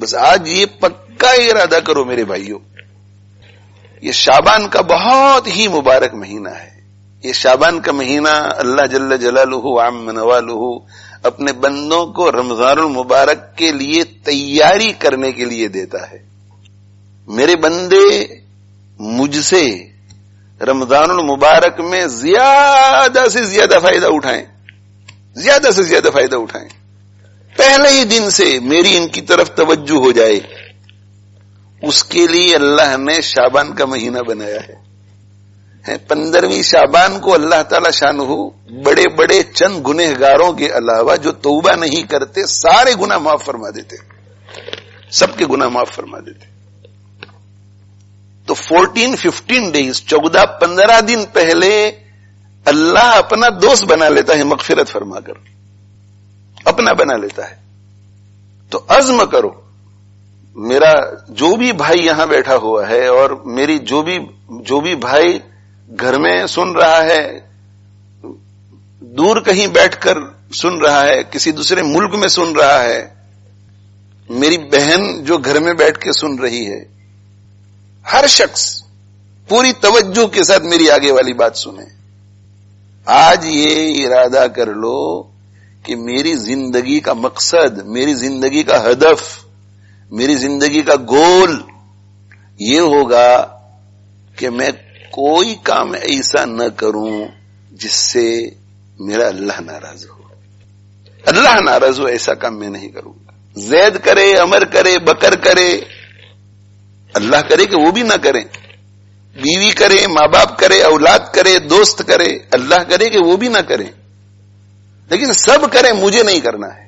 بس آج یہ پکا ارادہ کرو میرے بھائیوں، یہ شعبان کا بہت ہی مبارک مہینہ ہے. یہ شعبان کا مہینہ اللہ جل جلالہ وعم نوالہ اپنے بندوں کو رمضان المبارک کے لیے تیاری کرنے کے لیے دیتا ہے. میرے بندے مجھ سے رمضان المبارک میں زیادہ سے زیادہ فائدہ اٹھائیں، زیادہ سے زیادہ فائدہ اٹھائیں. پہلے ہی دن سے میری ان کی طرف توجہ ہو جائے، اس کے لیے اللہ نے شعبان کا مہینہ بنایا ہے. 15ویں شعبان کو اللہ تعالی شانہ بڑے بڑے چند گنہگاروں کے علاوہ جو توبہ نہیں کرتے سارے گناہ معاف فرما دیتے، سب کے گناہ معاف فرما دیتے. تو 14-15 ڈیز 14-15 دن پہلے اللہ اپنا دوست بنا لیتا ہے، مغفرت فرما کر اپنا بنا لیتا ہے. تو عزم کرو، میرا جو بھی بھائی یہاں بیٹھا ہوا ہے اور میری جو بھی بھائی گھر میں سن رہا ہے، دور کہیں بیٹھ کر سن رہا ہے، کسی دوسرے ملک میں سن رہا ہے، میری بہن جو گھر میں بیٹھ کے سن رہی ہے، ہر شخص پوری توجہ کے ساتھ میری آگے والی بات سنے. آج یہ ارادہ کر لو کہ میری زندگی کا مقصد، میری زندگی کا ہدف، میری زندگی کا گول یہ ہوگا کہ میں کوئی کام ایسا نہ کروں جس سے میرا اللہ ناراض ہو. اللہ ناراض ہو ایسا کام میں نہیں کروں گا. زید کرے، عمر کرے، بکر کرے، اللہ کرے کہ وہ بھی نہ کریں، بیوی کرے، ماں باپ کرے، اولاد کرے، دوست کرے، اللہ کرے کہ وہ بھی نہ کریں، لیکن سب کریں، مجھے نہیں کرنا ہے.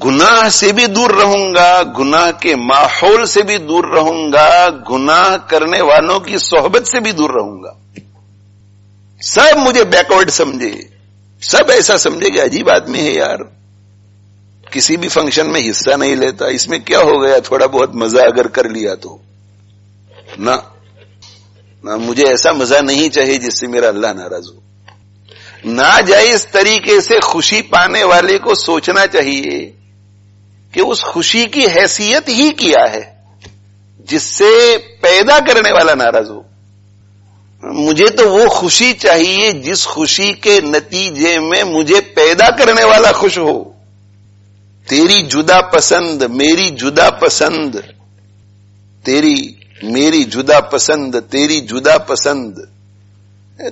گناہ سے بھی دور رہوں گا، گناہ کے ماحول سے بھی دور رہوں گا، گناہ کرنے والوں کی صحبت سے بھی دور رہوں گا. سب مجھے بیکورڈ سمجھے، سب ایسا سمجھے کہ عجیب آدمی ہے یار، کسی بھی فنکشن میں حصہ نہیں لیتا، اس میں کیا ہو گیا، تھوڑا بہت مزہ اگر کر لیا تو. نہ مجھے ایسا مزہ نہیں چاہیے جس سے میرا اللہ ناراض ہو. ناجائز طریقے سے خوشی پانے والے کو سوچنا چاہیے کہ اس خوشی کی حیثیت ہی کیا ہے جس سے پیدا کرنے والا ناراض ہو. مجھے تو وہ خوشی چاہیے جس خوشی کے نتیجے میں مجھے پیدا کرنے والا خوش ہو. تیری جدا پسند، میری جدا پسند، تیری میری جدا پسند، تیری جدا پسند.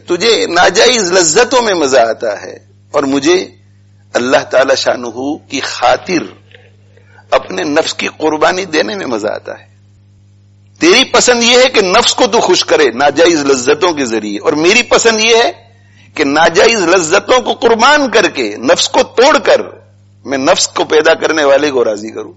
تجھے ناجائز لذتوں میں مزہ آتا ہے اور مجھے اللہ تعالی شانہ کی خاطر اپنے نفس کی قربانی دینے میں مزہ آتا ہے. تیری پسند یہ ہے کہ نفس کو تو خوش کرے ناجائز لذتوں کے ذریعے، اور میری پسند یہ ہے کہ ناجائز لذتوں کو قربان کر کے، نفس کو توڑ کر میں نفس کو پیدا کرنے والے کو راضی کروں.